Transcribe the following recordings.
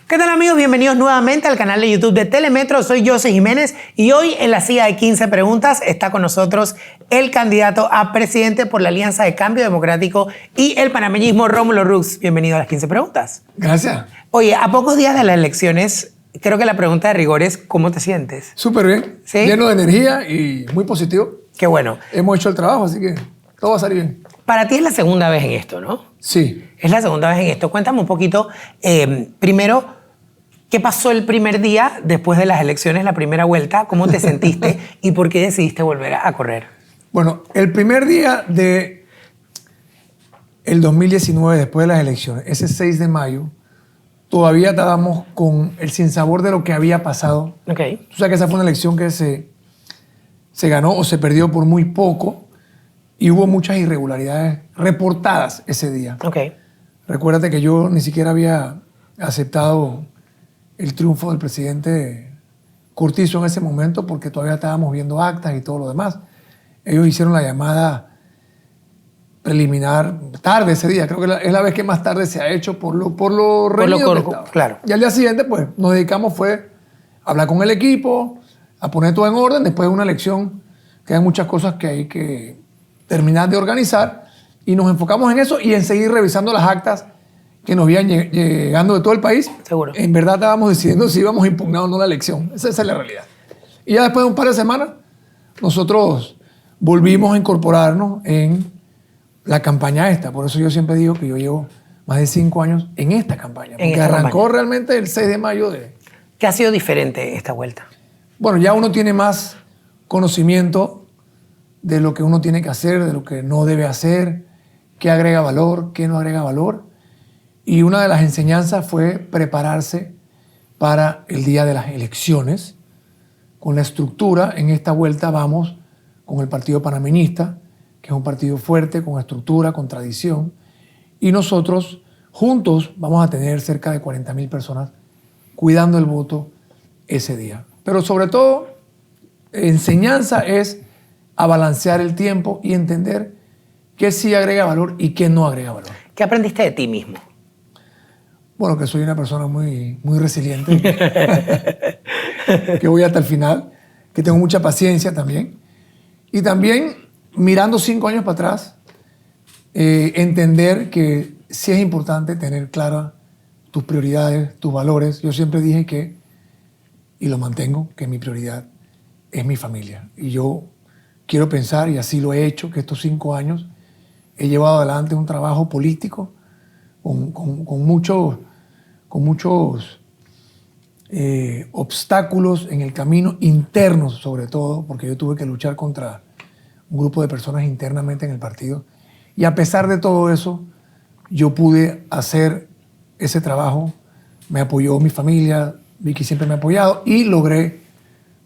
¿Qué tal, amigos? Bienvenidos nuevamente al canal de YouTube de Telemetro. Soy José Jiménez y hoy en la silla de 15 preguntas está con nosotros el candidato a presidente por la Alianza de Cambio Democrático y el panameñismo, Rómulo Rux. Bienvenido a las 15 preguntas. Gracias. Oye, a pocos días de las elecciones, creo que la pregunta de rigor es ¿cómo te sientes? Súper bien. ¿Sí? Lleno de energía y muy positivo. Qué bueno. Hemos hecho el trabajo, así que todo va a salir bien. Para ti es la segunda vez en esto, ¿no? Sí. Es la segunda vez en esto. Cuéntame un poquito, primero, ¿qué pasó el primer día después de las elecciones, la primera vuelta? ¿Cómo te sentiste y por qué decidiste volver a correr? Bueno, el primer día de el 2019, después de las elecciones, ese 6 de mayo, todavía estábamos con el sinsabor de lo que había pasado. Ok. Tú sabes que esa fue una elección que se ganó o se perdió por muy poco y hubo muchas irregularidades reportadas ese día. Ok. Recuérdate que yo ni siquiera había aceptado el triunfo del presidente Cortizo en ese momento porque todavía estábamos viendo actas y todo lo demás. Ellos hicieron la llamada preliminar tarde ese día. Creo que es la vez que más tarde se ha hecho por lo reñido que estaba. Claro. Y al día siguiente, pues, nos dedicamos fue a hablar con el equipo, a poner todo en orden. Después de una elección, quedan muchas cosas que hay que terminar de organizar y nos enfocamos en eso y en seguir revisando las actas que nos iban llegando de todo el país. Seguro. En verdad estábamos decidiendo si íbamos a impugnar o no la elección. Esa es la realidad. Y ya después de un par de semanas, nosotros volvimos a incorporarnos en la campaña esta. Por eso yo siempre digo que yo llevo más de 5 años en esta campaña. Porque arrancó realmente el 6 de mayo de... ¿Qué ha sido diferente esta vuelta? Bueno, ya uno tiene más conocimiento de lo que uno tiene que hacer, de lo que no debe hacer, qué agrega valor, qué no agrega valor. Y una de las enseñanzas fue prepararse para el día de las elecciones. Con la estructura, en esta vuelta vamos con el Partido Panameñista, que es un partido fuerte, con estructura, con tradición. Y nosotros juntos vamos a tener cerca de 40.000 personas cuidando el voto ese día. Pero sobre todo, enseñanza es a balancear el tiempo y entender qué sí agrega valor y qué no agrega valor. ¿Qué aprendiste de ti mismo? Bueno, que soy una persona muy, muy resiliente, que voy hasta el final, que tengo mucha paciencia también. Y también, mirando 5 años para atrás, entender que sí es importante tener claras tus prioridades, tus valores. Yo siempre dije que, y lo mantengo, que mi prioridad es mi familia. Y yo quiero pensar, y así lo he hecho, que estos 5 años he llevado adelante un trabajo político con muchos obstáculos en el camino, internos sobre todo, porque yo tuve que luchar contra un grupo de personas internamente en el partido. Y a pesar de todo eso, yo pude hacer ese trabajo. Me apoyó mi familia, Vicky siempre me ha apoyado y logré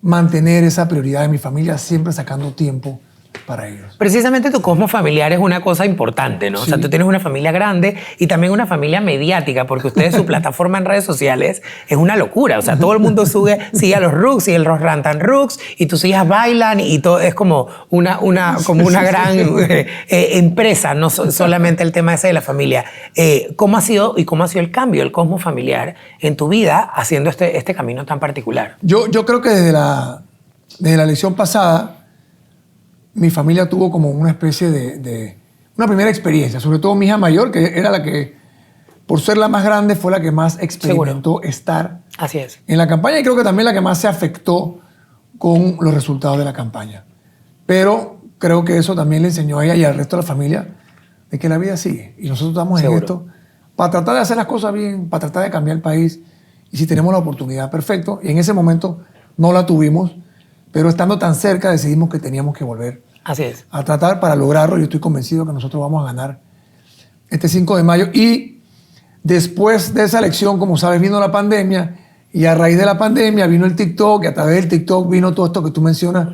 mantener esa prioridad de mi familia, siempre sacando tiempo para ellos. Precisamente tu cosmos familiar es una cosa importante, ¿no? Sí. O sea, tú tienes una familia grande y también una familia mediática, porque ustedes, su plataforma en redes sociales es una locura. O sea, todo el mundo sigue a los Rux y los Rantan Rux y tus hijas bailan y todo es como una gran empresa, no solamente el tema ese de la familia. ¿Cómo ha sido el cambio, el cosmos familiar en tu vida haciendo este camino tan particular? Yo creo que desde la elección pasada, mi familia tuvo como una especie de una primera experiencia, sobre todo mi hija mayor, que era la que, por ser la más grande, fue la que más experimentó Seguro. estar Así es. en la campaña y creo que también la que más se afectó con los resultados de la campaña. Pero creo que eso también le enseñó a ella y al resto de la familia de que la vida sigue. Y nosotros estamos Seguro. en esto para tratar de hacer las cosas bien, para tratar de cambiar el país. Y si tenemos la oportunidad, perfecto. Y en ese momento no la tuvimos, pero estando tan cerca decidimos que teníamos que volver Así es. a tratar para lograrlo. Yo estoy convencido que nosotros vamos a ganar este 5 de mayo. Y después de esa elección, como sabes, vino la pandemia y a raíz de la pandemia vino el TikTok y a través del TikTok vino todo esto que tú mencionas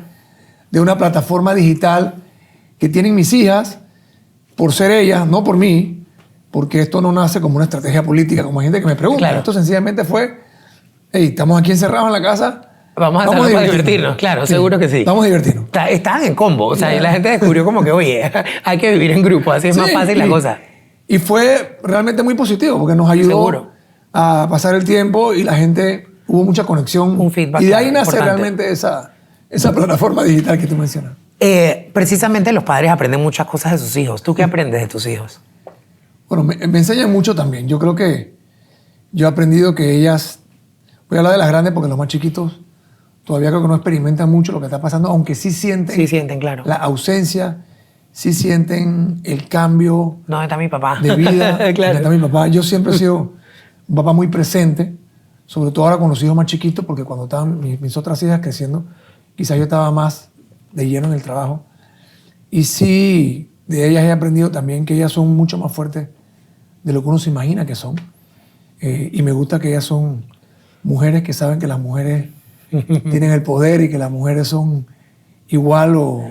de una plataforma digital que tienen mis hijas por ser ellas, no por mí, porque esto no nace como una estrategia política, como hay gente que me pregunta. Claro. Esto sencillamente fue, hey, estamos aquí encerrados en la casa, Vamos a divertirnos, claro, sí, seguro que sí. Vamos a divertirnos. Estaban en combo, o sea, y la gente descubrió como que, oye, hay que vivir en grupo, así es más fácil la cosa. Y fue realmente muy positivo porque nos ayudó Seguro. a pasar el tiempo y la gente, hubo mucha conexión. Un feedback. Y de ahí nace importante. realmente esa plataforma digital que tú mencionas. Precisamente los padres aprenden muchas cosas de sus hijos. ¿Tú qué aprendes de tus hijos? Bueno, me enseñan mucho también. Yo creo que yo he aprendido que ellas, voy a hablar de las grandes porque los más chiquitos todavía creo que no experimentan mucho lo que está pasando, aunque sí sienten claro. la ausencia, sí sienten el cambio. ¿Dónde está mi papá? De vida. Claro. ¿Dónde está mi papá? Yo siempre he sido un papá muy presente, sobre todo ahora con los hijos más chiquitos, porque cuando estaban mis otras hijas creciendo, quizás yo estaba más de lleno en el trabajo. Y sí, de ellas he aprendido también que ellas son mucho más fuertes de lo que uno se imagina que son. Y me gusta que ellas son mujeres que saben que las mujeres tienen el poder y que las mujeres son igual o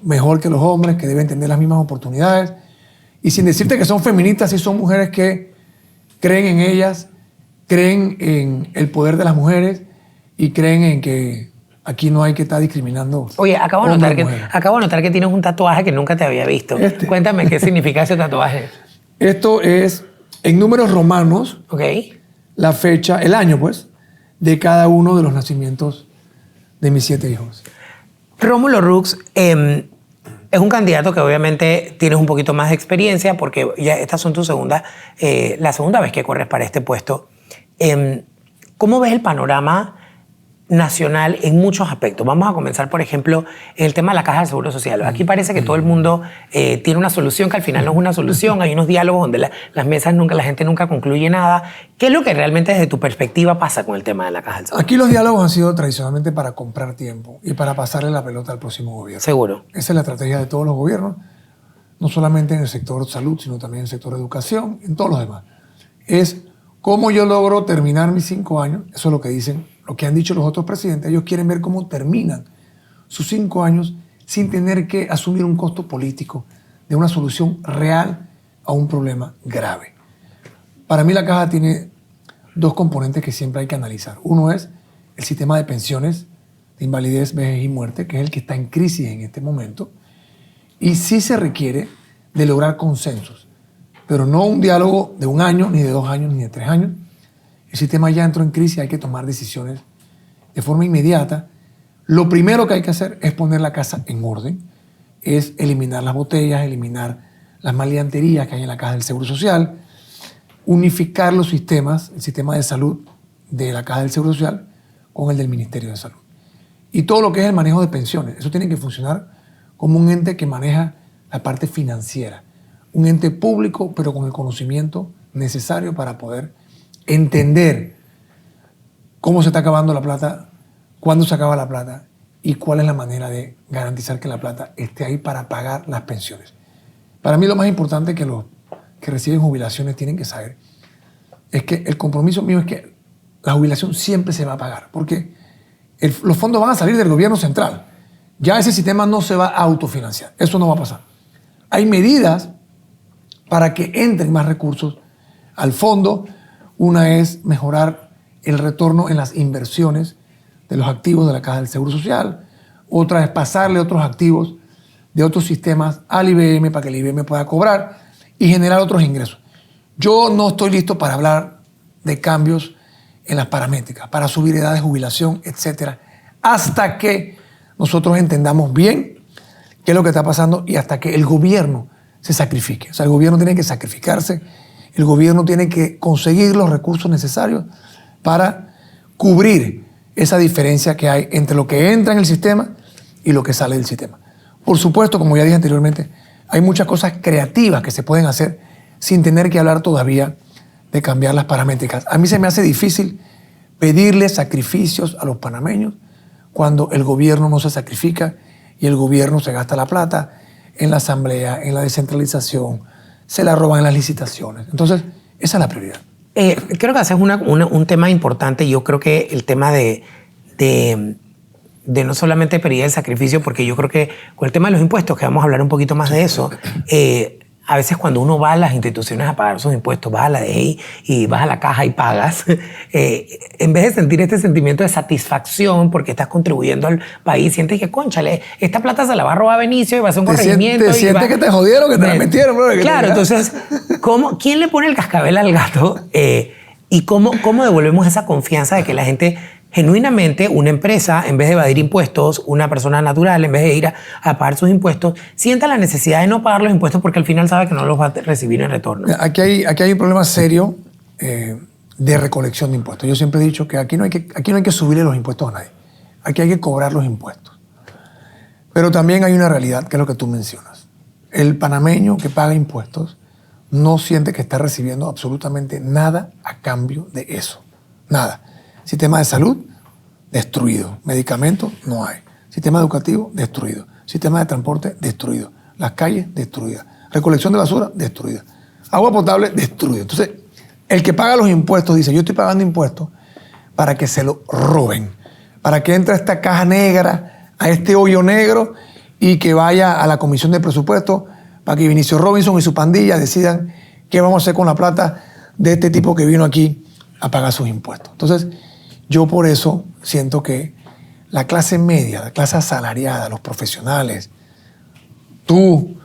mejor que los hombres, que deben tener las mismas oportunidades. Y sin decirte que son feministas, sí son mujeres que creen en ellas, creen en el poder de las mujeres y creen en que aquí no hay que estar discriminando. Oye, acabo de notar que tienes un tatuaje que nunca te había visto. Cuéntame qué significa ese tatuaje. Esto es en números romanos, la fecha, el año pues, de cada uno de los nacimientos de mis 7 hijos. Rómulo Rux es un candidato que obviamente tienes un poquito más de experiencia porque ya estas son la segunda vez que corres para este puesto. ¿Cómo ves el panorama nacional en muchos aspectos? Vamos a comenzar, por ejemplo, en el tema de la Caja del Seguro Social. Aquí parece que todo el mundo tiene una solución que al final no es una solución. Hay unos diálogos donde las mesas la gente nunca concluye nada. ¿Qué es lo que realmente desde tu perspectiva pasa con el tema de la Caja del Seguro? Aquí los diálogos han sido tradicionalmente para comprar tiempo y para pasarle la pelota al próximo gobierno. Seguro. Esa es la estrategia de todos los gobiernos, no solamente en el sector salud, sino también en el sector educación, en todos los demás. Es cómo yo logro terminar mis 5 años, eso es lo que dicen, lo que han dicho los otros presidentes. Ellos quieren ver cómo terminan sus 5 años sin tener que asumir un costo político de una solución real a un problema grave. Para mí la Caja tiene 2 componentes que siempre hay que analizar. Uno es el sistema de pensiones de invalidez, vejez y muerte, que es el que está en crisis en este momento. Y sí se requiere de lograr consensos, pero no un diálogo de 1 año, ni de 2 años, ni de 3 años. El sistema ya entró en crisis, hay que tomar decisiones de forma inmediata. Lo primero que hay que hacer es poner la casa en orden, es eliminar las botellas, eliminar las maleanterías que hay en la Caja del Seguro Social, unificar los sistemas, el sistema de salud de la Caja del Seguro Social con el del Ministerio de Salud. Y todo lo que es el manejo de pensiones, eso tiene que funcionar como un ente que maneja la parte financiera, un ente público pero con el conocimiento necesario para poder entender cómo se está acabando la plata, cuándo se acaba la plata y cuál es la manera de garantizar que la plata esté ahí para pagar las pensiones. Para mí lo más importante que los que reciben jubilaciones tienen que saber es que el compromiso mío es que la jubilación siempre se va a pagar, porque los fondos van a salir del gobierno central. Ya ese sistema no se va a autofinanciar. Eso no va a pasar. Hay medidas para que entren más recursos al fondo. Una es mejorar el retorno en las inversiones de los activos de la Caja del Seguro Social. Otra es pasarle otros activos de otros sistemas al IBM para que el IBM pueda cobrar y generar otros ingresos. Yo no estoy listo para hablar de cambios en las paramétricas, para subir edad de jubilación, etcétera, hasta que nosotros entendamos bien qué es lo que está pasando y hasta que el gobierno se sacrifique. O sea, el gobierno tiene que sacrificarse, el gobierno tiene que conseguir los recursos necesarios para cubrir esa diferencia que hay entre lo que entra en el sistema y lo que sale del sistema. Por supuesto, como ya dije anteriormente, hay muchas cosas creativas que se pueden hacer sin tener que hablar todavía de cambiar las paramétricas. A mí se me hace difícil pedirle sacrificios a los panameños cuando el gobierno no se sacrifica y el gobierno se gasta la plata en la asamblea, en la descentralización, se la roban en las licitaciones. Entonces, esa es la prioridad. Creo que haces un tema importante. Yo creo que el tema de no solamente pedir el sacrificio, porque yo creo que con el tema de los impuestos, que vamos a hablar un poquito más de eso, a veces cuando uno va a las instituciones a pagar sus impuestos, vas a la DEI y vas a la caja y pagas, en vez de sentir este sentimiento de satisfacción porque estás contribuyendo al país, sientes que, cónchale, esta plata se la va a robar Benicio y va a hacer un corregimiento. Te sientes que te jodieron, que te la metieron. Bro, claro, entonces, ¿quién le pone el cascabel al gato? ¿Y cómo devolvemos esa confianza de que la gente... Genuinamente, una empresa, en vez de evadir impuestos, una persona natural, en vez de ir a pagar sus impuestos, sienta la necesidad de no pagar los impuestos porque al final sabe que no los va a recibir en retorno? Aquí hay un problema serio de recolección de impuestos. Yo siempre he dicho que aquí no hay que subirle los impuestos a nadie. Aquí hay que cobrar los impuestos. Pero también hay una realidad, que es lo que tú mencionas. El panameño que paga impuestos no siente que está recibiendo absolutamente nada a cambio de eso. Nada. Sistema de salud, destruido. Medicamentos, no hay. Sistema educativo, destruido. Sistema de transporte, destruido. Las calles, destruidas. Recolección de basura, destruida. Agua potable, destruida. Entonces, el que paga los impuestos dice, yo estoy pagando impuestos para que se lo roben, para que entre a esta caja negra, a este hoyo negro, y que vaya a la comisión de presupuesto para que Vinicio Robinson y su pandilla decidan qué vamos a hacer con la plata de este tipo que vino aquí a pagar sus impuestos. Entonces, yo por eso siento que la clase media, la clase asalariada, los profesionales, tú,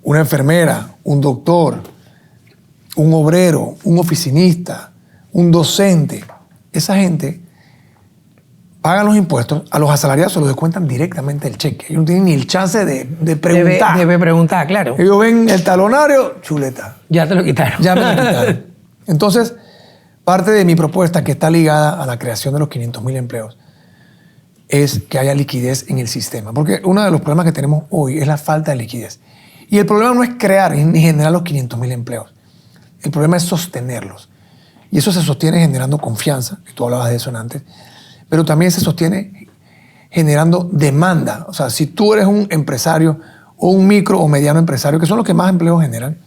una enfermera, un doctor, un obrero, un oficinista, un docente, esa gente pagan los impuestos, a los asalariados se los descuentan directamente el cheque. Ellos no tienen ni el chance de preguntar. Debe preguntar, claro. Ellos ven el talonario, chuleta. Ya te lo quitaron. Ya me lo quitaron. Entonces, parte de mi propuesta, que está ligada a la creación de los 500,000 empleos, es que haya liquidez en el sistema. Porque uno de los problemas que tenemos hoy es la falta de liquidez. Y el problema no es crear ni generar los 500,000 empleos. El problema es sostenerlos. Y eso se sostiene generando confianza, que tú hablabas de eso antes, pero también se sostiene generando demanda. O sea, si tú eres un empresario o un micro o mediano empresario, que son los que más empleos generan,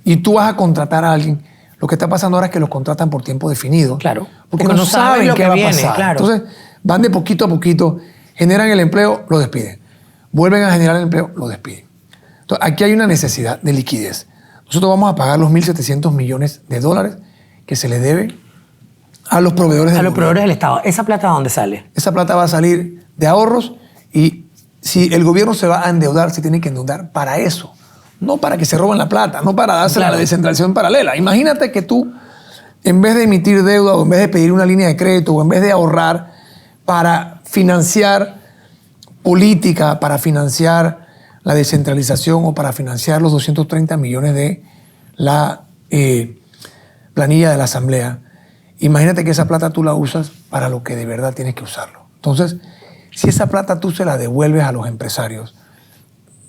y tú vas a contratar a alguien, lo que está pasando ahora es que los contratan por tiempo definido. Claro. Porque no saben qué va a pasar. Claro. Entonces, van de poquito a poquito, generan el empleo, lo despiden. Vuelven a generar el empleo, lo despiden. Entonces, aquí hay una necesidad de liquidez. Nosotros vamos a pagar los 1.700 millones de dólares que se le debe a los proveedores del proveedores del Estado. ¿Esa plata de dónde sale? Esa plata va a salir de ahorros y si el gobierno se va a endeudar, se tiene que endeudar para eso. No para que se roben la plata, no para dársela a la descentralización paralela. Imagínate que tú, en vez de emitir deuda o en vez de pedir una línea de crédito o en vez de ahorrar para financiar política, para financiar la descentralización o para financiar los 230 millones de la planilla de la Asamblea, imagínate que esa plata tú la usas para lo que de verdad tienes que usarlo. Entonces, si esa plata tú se la devuelves a los empresarios,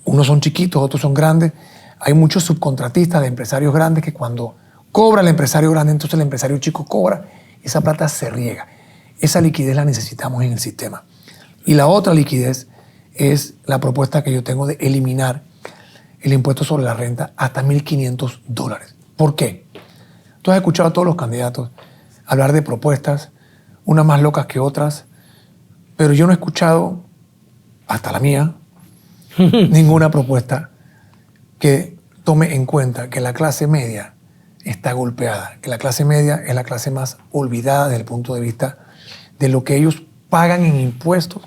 unos son chiquitos, otros son grandes. Hay muchos subcontratistas de empresarios grandes que cuando cobra el empresario grande, entonces el empresario chico cobra, esa plata se riega. Esa liquidez la necesitamos en el sistema. Y la otra liquidez es la propuesta que yo tengo de eliminar el impuesto sobre la renta hasta $1.500. ¿Por qué? Tú has escuchado a todos los candidatos hablar de propuestas, unas más locas que otras, pero yo no he escuchado, hasta la mía, ninguna propuesta que tome en cuenta que la clase media está golpeada, que la clase media es la clase más olvidada desde el punto de vista de lo que ellos pagan en impuestos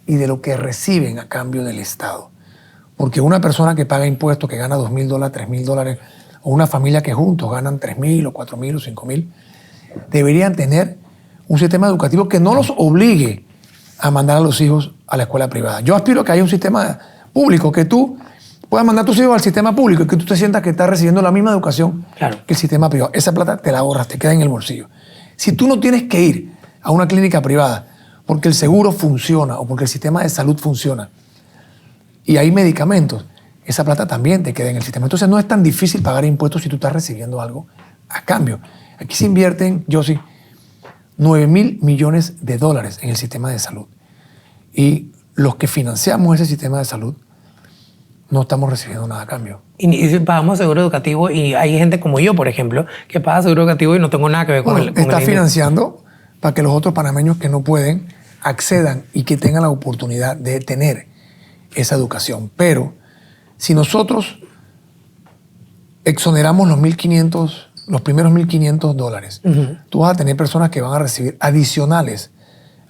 y de lo que reciben a cambio del Estado. Porque una persona que paga impuestos, que gana $2,000, $3,000, o una familia que juntos ganan 3,000 o 4,000 o 5,000, deberían tener un sistema educativo que no los obligue a mandar a los hijos a la escuela privada. Yo aspiro a que haya un sistema público, que tú puedas mandar a tus hijos al sistema público y que tú te sientas que estás recibiendo la misma educación que el sistema privado. Esa plata te la ahorras, te queda en el bolsillo. Si tú no tienes que ir a una clínica privada porque el seguro funciona o porque el sistema de salud funciona y hay medicamentos, esa plata también te queda en el sistema. Entonces no es tan difícil pagar impuestos si tú estás recibiendo algo a cambio. Aquí se invierten, Yossi, $9,000 millones en el sistema de salud. Y los que financiamos ese sistema de salud no estamos recibiendo nada a cambio. Y pagamos seguro educativo y hay gente como yo, por ejemplo, que paga seguro educativo y no tengo nada que ver con está financiando para que los otros panameños que no pueden accedan y que tengan la oportunidad de tener esa educación. Pero si nosotros exoneramos los 1.500, los primeros $1.500. Tú vas a tener personas que van a recibir adicionales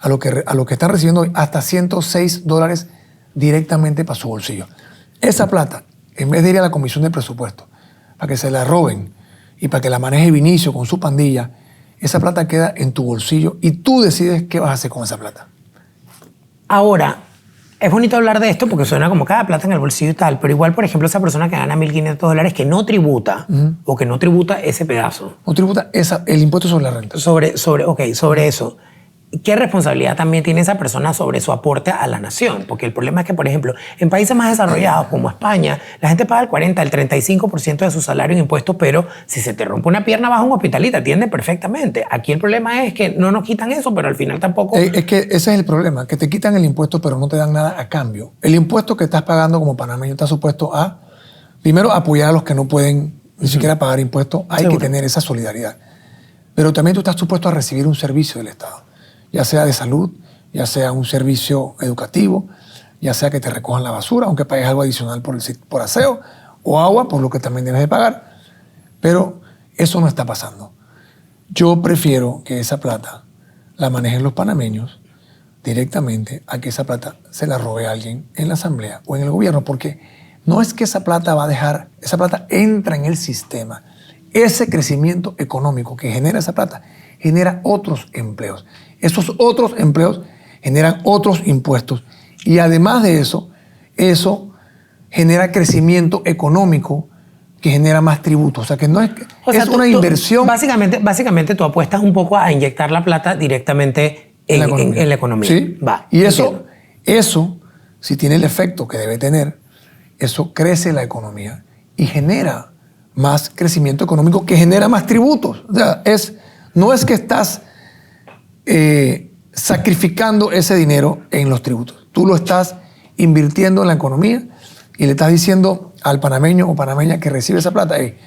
a lo que están recibiendo hoy, hasta $106 directamente para su bolsillo. Esa plata, en vez de ir a la Comisión de Presupuesto, para que se la roben y para que la maneje Vinicio con su pandilla, esa plata queda en tu bolsillo y tú decides qué vas a hacer con esa plata. Ahora, es bonito hablar de esto porque suena como cada plata en el bolsillo y tal, pero igual, por ejemplo, esa persona que gana $1.500 que no tributa o que no tributa ese pedazo. No tributa el impuesto sobre la renta. Sobre eso. ¿Qué responsabilidad también tiene esa persona sobre su aporte a la nación? Porque el problema es que, por ejemplo, en países más desarrollados como España, la gente paga el 40, el 35% de su salario en impuestos, pero si se te rompe una pierna vas a un hospital y te atiende perfectamente. Aquí el problema es que no nos quitan eso, pero al final tampoco... Es que ese es el problema, que te quitan el impuesto pero no te dan nada a cambio. El impuesto que estás pagando como panameño está supuesto a, primero, apoyar a los que no pueden ni siquiera pagar impuestos. Hay que tener esa solidaridad. Pero también tú estás supuesto a recibir un servicio del Estado, ya sea de salud, ya sea un servicio educativo, ya sea que te recojan la basura, aunque pagues algo adicional por aseo, o agua, por lo que también debes de pagar. Pero eso no está pasando. Yo prefiero que esa plata la manejen los panameños directamente a que esa plata se la robe a alguien en la asamblea o en el gobierno, porque no es que esa plata va a dejar, esa plata entra en el sistema. Ese crecimiento económico que genera esa plata genera otros empleos. Esos otros empleos generan otros impuestos y además de eso, eso genera crecimiento económico que genera más tributos. O sea, que no es, una inversión. Básicamente tú apuestas un poco a inyectar la plata directamente en la economía. Sí. Y eso, si tiene el efecto que debe tener, eso crece la economía y genera más crecimiento económico que genera más tributos. O sea, no es que estás sacrificando ese dinero en los tributos. Tú lo estás invirtiendo en la economía y le estás diciendo al panameño o panameña que recibe esa plata, hey,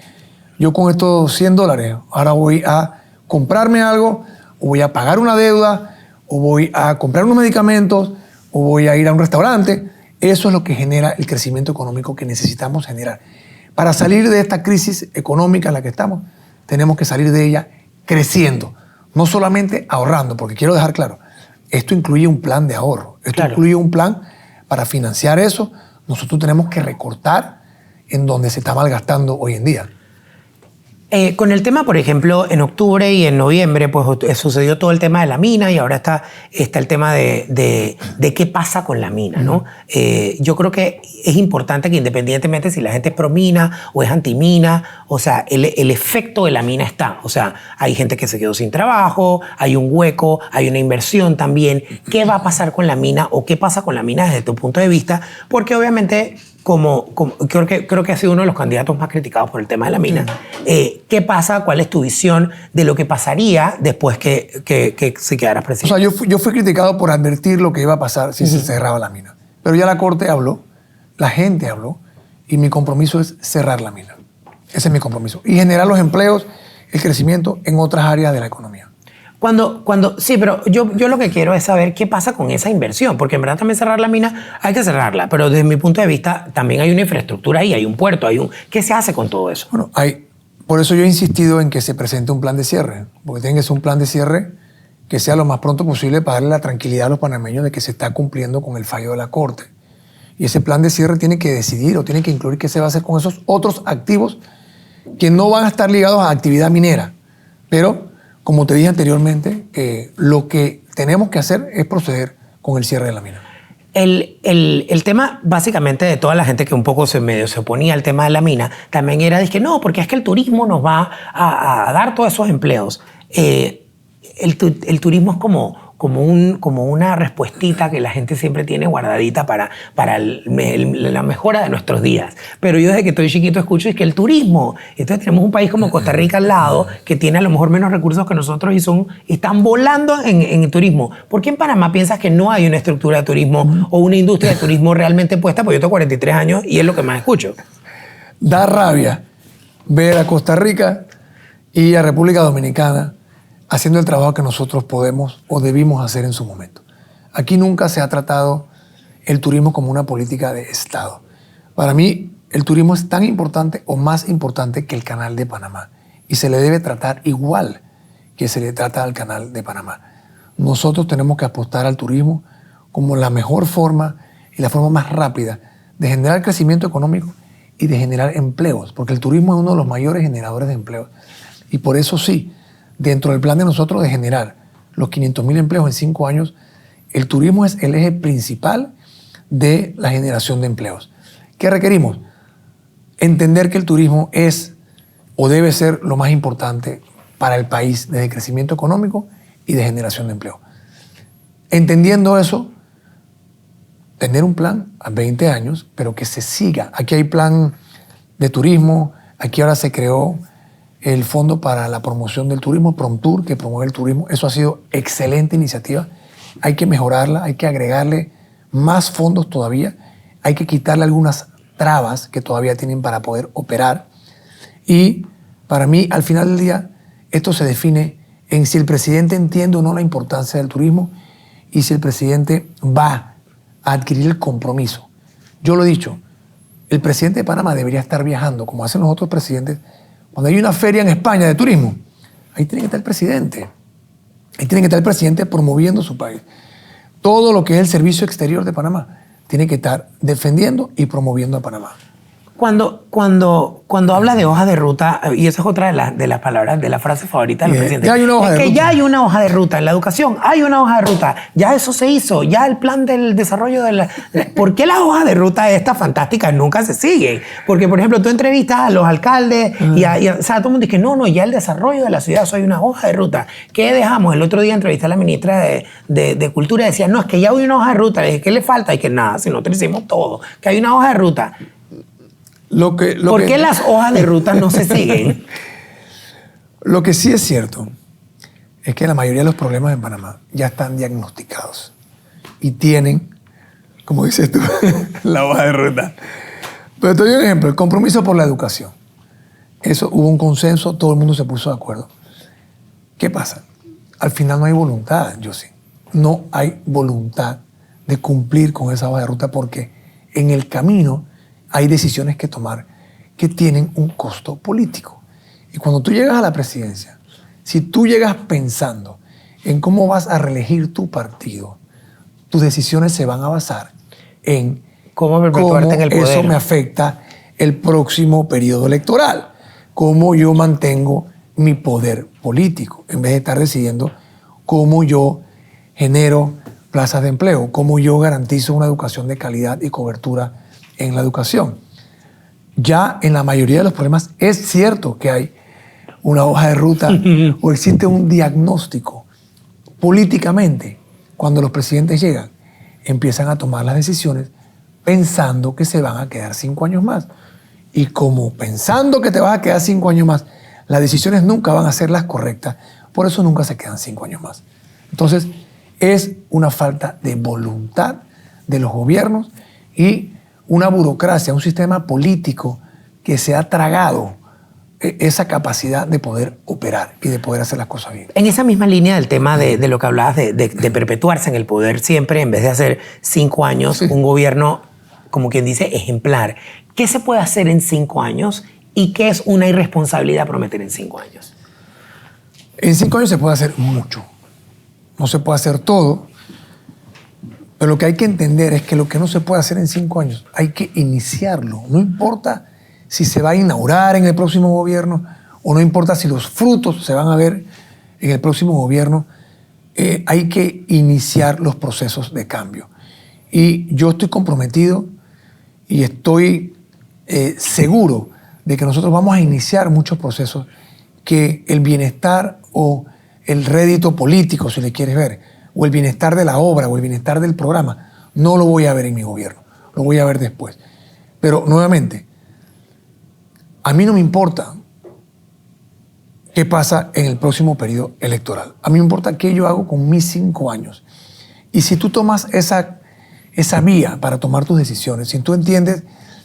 yo con estos $100 ahora voy a comprarme algo, o voy a pagar una deuda, o voy a comprar unos medicamentos, o voy a ir a un restaurante. Eso es lo que genera el crecimiento económico que necesitamos generar. Para salir de esta crisis económica en la que estamos, tenemos que salir de ella creciendo, no solamente ahorrando, porque quiero dejar claro, esto incluye un plan de ahorro, esto incluye un plan para financiar eso. Nosotros tenemos que recortar en donde se está malgastando hoy en día. Con el tema, por ejemplo, en octubre y en noviembre, pues sucedió todo el tema de la mina y ahora está el tema de qué pasa con la mina, ¿no? Yo creo que es importante que independientemente si la gente es pro mina o es anti mina, o sea, el efecto de la mina está. O sea, hay gente que se quedó sin trabajo, hay un hueco, hay una inversión también. ¿Qué va a pasar con la mina o qué pasa con la mina desde tu punto de vista? Porque obviamente... creo que ha sido uno de los candidatos más criticados por el tema de la mina. ¿Qué pasa? ¿Cuál es tu visión de lo que pasaría después que se quedara presidente? O sea, yo fui criticado por advertir lo que iba a pasar si se cerraba la mina. Pero ya la Corte habló, la gente habló, y mi compromiso es cerrar la mina. Ese es mi compromiso. Y generar los empleos, el crecimiento en otras áreas de la economía. Sí, pero yo lo que quiero es saber qué pasa con esa inversión, porque en verdad también cerrar la mina hay que cerrarla, pero desde mi punto de vista también hay una infraestructura ahí, hay un puerto, ¿qué se hace con todo eso? Bueno, por eso yo he insistido en que se presente un plan de cierre, porque tiene que ser un plan de cierre que sea lo más pronto posible para darle la tranquilidad a los panameños de que se está cumpliendo con el fallo de la Corte. Y ese plan de cierre tiene que decidir o tiene que incluir qué se va a hacer con esos otros activos que no van a estar ligados a actividad minera, pero... Como te dije anteriormente, lo que tenemos que hacer es proceder con el cierre de la mina. El tema básicamente de toda la gente que un poco se oponía al tema de la mina también era de que no, porque es que el turismo nos va a dar todos esos empleos. El turismo es como una respuestita que la gente siempre tiene guardadita para la mejora de nuestros días. Pero yo desde que estoy chiquito escucho es que el turismo, entonces tenemos un país como Costa Rica al lado que tiene a lo mejor menos recursos que nosotros y están volando en el turismo. ¿Por qué en Panamá piensas que no hay una estructura de turismo o una industria de turismo realmente puesta? Porque yo tengo 43 años y es lo que más escucho. Da rabia ver a Costa Rica y a República Dominicana haciendo el trabajo que nosotros podemos o debimos hacer en su momento. Aquí nunca se ha tratado el turismo como una política de Estado. Para mí, el turismo es tan importante o más importante que el Canal de Panamá y se le debe tratar igual que se le trata al Canal de Panamá. Nosotros tenemos que apostar al turismo como la mejor forma y la forma más rápida de generar crecimiento económico y de generar empleos, porque el turismo es uno de los mayores generadores de empleos. Y por eso sí, dentro del plan de nosotros de generar los 500.000 empleos en 5 años, el turismo es el eje principal de la generación de empleos. ¿Qué requerimos? Entender que el turismo es o debe ser lo más importante para el país desde crecimiento económico y de generación de empleo. Entendiendo eso, tener un plan a 20 años, pero que se siga. Aquí hay plan de turismo, aquí ahora se creó el Fondo para la Promoción del Turismo, PROMTUR, que promueve el turismo. Eso ha sido excelente iniciativa. Hay que mejorarla, hay que agregarle más fondos todavía, hay que quitarle algunas trabas que todavía tienen para poder operar. Y para mí, al final del día, esto se define en si el presidente entiende o no la importancia del turismo y si el presidente va a adquirir el compromiso. Yo lo he dicho, el presidente de Panamá debería estar viajando, como hacen los otros presidentes. Cuando hay una feria en España de turismo, ahí tiene que estar el presidente. Ahí tiene que estar el presidente promoviendo su país. Todo lo que es el servicio exterior de Panamá tiene que estar defendiendo y promoviendo a Panamá. Cuando hablas de hoja de ruta, y esa es otra de las palabras, de la frase favorita del presidente. Ya hay una hoja de ruta. Ya hay una hoja de ruta en la educación, hay una hoja de ruta, ya eso se hizo, ya el plan del desarrollo de la... ¿Por qué las hojas de ruta estas fantásticas nunca se siguen? Porque, por ejemplo, tú entrevistas a los alcaldes y o sea, todo el mundo dice que no, ya el desarrollo de la ciudad, eso hay una hoja de ruta. ¿Qué dejamos? El otro día entrevisté a la ministra de Cultura y decía, no, es que ya hay una hoja de ruta. Le dije, ¿qué le falta? Y que nada, si nosotros hicimos todo, que hay una hoja de ruta. ¿Por qué las hojas de ruta no se siguen? Lo que sí es cierto es que la mayoría de los problemas en Panamá ya están diagnosticados y tienen, como dices tú, la hoja de ruta. Pero te doy un ejemplo, el compromiso por la educación. Eso hubo un consenso, todo el mundo se puso de acuerdo. ¿Qué pasa? Al final no hay voluntad, yo sí. No hay voluntad de cumplir con esa hoja de ruta porque en el camino hay decisiones que tomar que tienen un costo político. Y cuando tú llegas a la presidencia, si tú llegas pensando en cómo vas a reelegir tu partido, tus decisiones se van a basar en cómo perpetuarte en el poder. Eso me afecta el próximo periodo electoral, cómo yo mantengo mi poder político, en vez de estar decidiendo cómo yo genero plazas de empleo, cómo yo garantizo una educación de calidad y cobertura en la educación. Ya en la mayoría de los problemas es cierto que hay una hoja de ruta o existe un diagnóstico. Políticamente, cuando los presidentes llegan, empiezan a tomar las decisiones pensando que se van a quedar 5 años más. Y como pensando que te vas a quedar 5 años más, las decisiones nunca van a ser las correctas, por eso nunca se quedan 5 años más. Entonces, es una falta de voluntad de los gobiernos y una burocracia, un sistema político que se ha tragado esa capacidad de poder operar y de poder hacer las cosas bien. En esa misma línea del tema de lo que hablabas de perpetuarse en el poder siempre, en vez de hacer 5 años, sí, un gobierno, como quien dice, ejemplar. ¿Qué se puede hacer en 5 años y qué es una irresponsabilidad prometer en 5 años? En 5 años se puede hacer mucho. No se puede hacer todo. Pero lo que hay que entender es que lo que no se puede hacer en 5 años, hay que iniciarlo. No importa si se va a inaugurar en el próximo gobierno o no importa si los frutos se van a ver en el próximo gobierno, hay que iniciar los procesos de cambio. Y yo estoy comprometido y estoy seguro de que nosotros vamos a iniciar muchos procesos que el bienestar o el rédito político, si le quieres ver, o el bienestar de la obra o el bienestar del programa, no lo voy a ver en mi gobierno, lo voy a ver después. Pero nuevamente, a mí no me importa qué pasa en el próximo periodo electoral. A mí me importa qué yo hago con mis 5 años. Y si tú tomas esa vía para tomar tus decisiones, si tú entiendes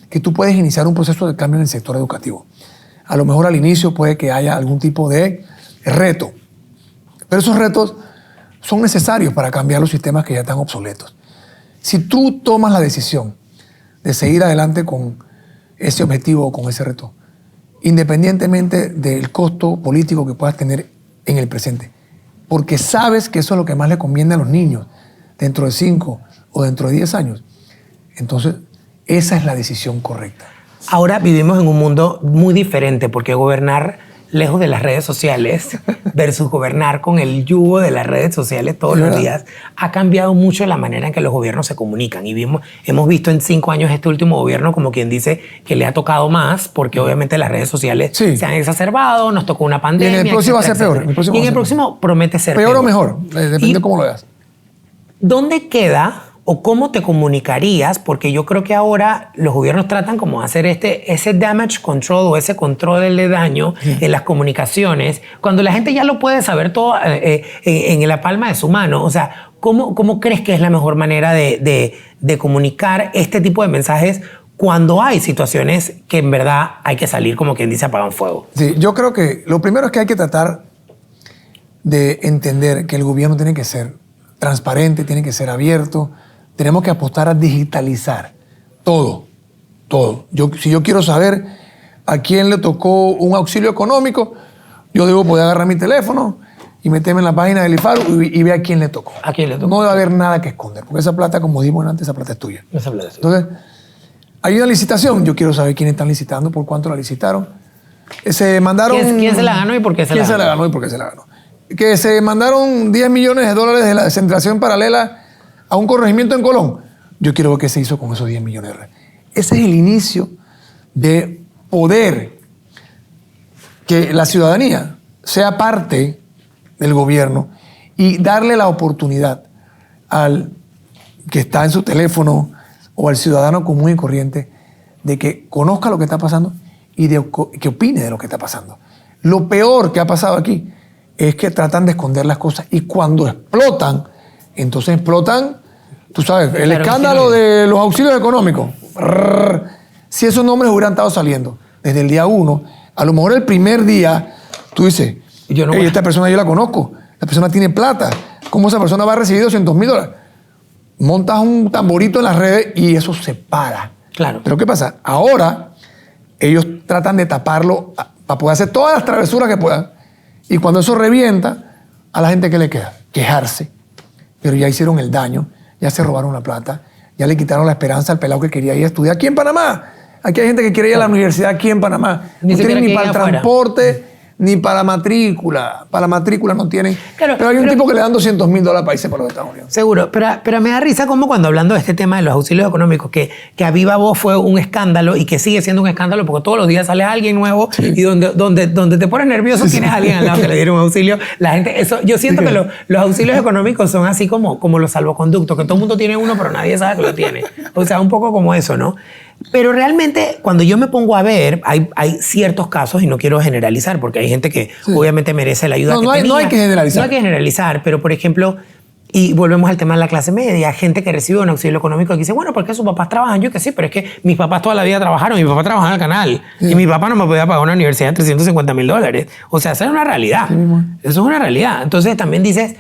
que tú puedes iniciar un proceso de cambio en el sector educativo, a lo mejor al inicio puede que haya algún tipo de reto, pero esos retos son necesarios para cambiar los sistemas que ya están obsoletos. Si tú tomas la decisión de seguir adelante con ese objetivo o con ese reto, independientemente del costo político que puedas tener en el presente. Porque sabes que eso es lo que más le conviene a los niños dentro de 5 o dentro de 10 años. Entonces, esa es la decisión correcta. Ahora vivimos en un mundo muy diferente porque gobernar lejos de las redes sociales versus gobernar con el yugo de las redes sociales todos los días ha cambiado mucho la manera en que los gobiernos se comunican. Y hemos visto en 5 años este último gobierno como quien dice que le ha tocado más porque obviamente las redes sociales se han exacerbado, nos tocó una pandemia. Y en el próximo va a ser peor. Y en el próximo promete ser peor. Peor o mejor, depende de cómo lo veas. ¿Dónde queda o cómo te comunicarías? Porque yo creo que ahora los gobiernos tratan como de hacer ese damage control o ese control de daño en las comunicaciones, cuando la gente ya lo puede saber todo en la palma de su mano. O sea, ¿cómo crees que es la mejor manera de comunicar este tipo de mensajes cuando hay situaciones que en verdad hay que salir, como quien dice, apagan fuego? Sí, yo creo que lo primero es que hay que tratar de entender que el gobierno tiene que ser transparente, tiene que ser abierto. Tenemos que apostar a digitalizar todo. Si yo quiero saber a quién le tocó un auxilio económico, yo debo poder agarrar mi teléfono y meterme en la página del IFARU y ver a quién le tocó. ¿A quién le tocó? No debe haber nada que esconder, porque esa plata, como dijimos antes, esa plata es tuya. Esa plata es tuya. Entonces, hay una licitación. Yo quiero saber quiénes están licitando, por cuánto la licitaron. Se mandaron... ¿Quién se la ganó y por qué se la ganó? ¿Quién se la ganó y por qué se la ganó? Que se mandaron $10 millones de la descentralización paralela a un corregimiento en Colón. Yo quiero ver qué se hizo con esos 10 millones. Ese es el inicio de poder que la ciudadanía sea parte del gobierno y darle la oportunidad al que está en su teléfono o al ciudadano común y corriente de que conozca lo que está pasando y que opine de lo que está pasando. Lo peor que ha pasado aquí es que tratan de esconder las cosas y cuando explotan, entonces explotan, tú sabes, el escándalo de los auxilios económicos. Si esos nombres hubieran estado saliendo desde el día 1, a lo mejor el primer día, tú dices, esta persona yo la conozco, la persona tiene plata, ¿cómo esa persona va a recibir $200,000? Montas un tamborito en las redes y eso se para. Claro. Pero ¿qué pasa? Ahora ellos tratan de taparlo para poder hacer todas las travesuras que puedan. Y cuando eso revienta, a la gente ¿qué le queda? Quejarse. Pero ya hicieron el daño, ya se robaron la plata, ya le quitaron la esperanza al pelado que quería ir a estudiar aquí en Panamá. Aquí hay gente que quiere ir a la universidad aquí en Panamá. No tienen ni para el transporte, ni para la matrícula. Para la matrícula no tienen. Claro, pero hay un tipo que le dan $200,000 para irse para los Estados Unidos. Seguro, pero me da risa como cuando hablando de este tema de los auxilios económicos, que a viva voz fue un escándalo y que sigue siendo un escándalo porque todos los días sale alguien nuevo y donde te pones nervioso tienes a alguien al lado que le dieron un auxilio. La gente, yo siento que los auxilios económicos son así como los salvoconductos, que todo el mundo tiene uno pero nadie sabe que lo tiene. O sea, un poco como eso, ¿no? Pero realmente, cuando yo me pongo a ver, hay ciertos casos, y no quiero generalizar, porque hay gente que obviamente merece la ayuda que tenía. No hay que generalizar. No hay que generalizar, pero por ejemplo, y volvemos al tema de la clase media, gente que recibe un auxilio económico y dice, bueno, ¿por qué sus papás trabajan? Yo que sí, pero es que mis papás toda la vida trabajaron, mi papá trabajaba en el canal, y mi papá no me podía pagar una universidad de $350,000. O sea, esa es una realidad. Eso es una realidad. Entonces también dices...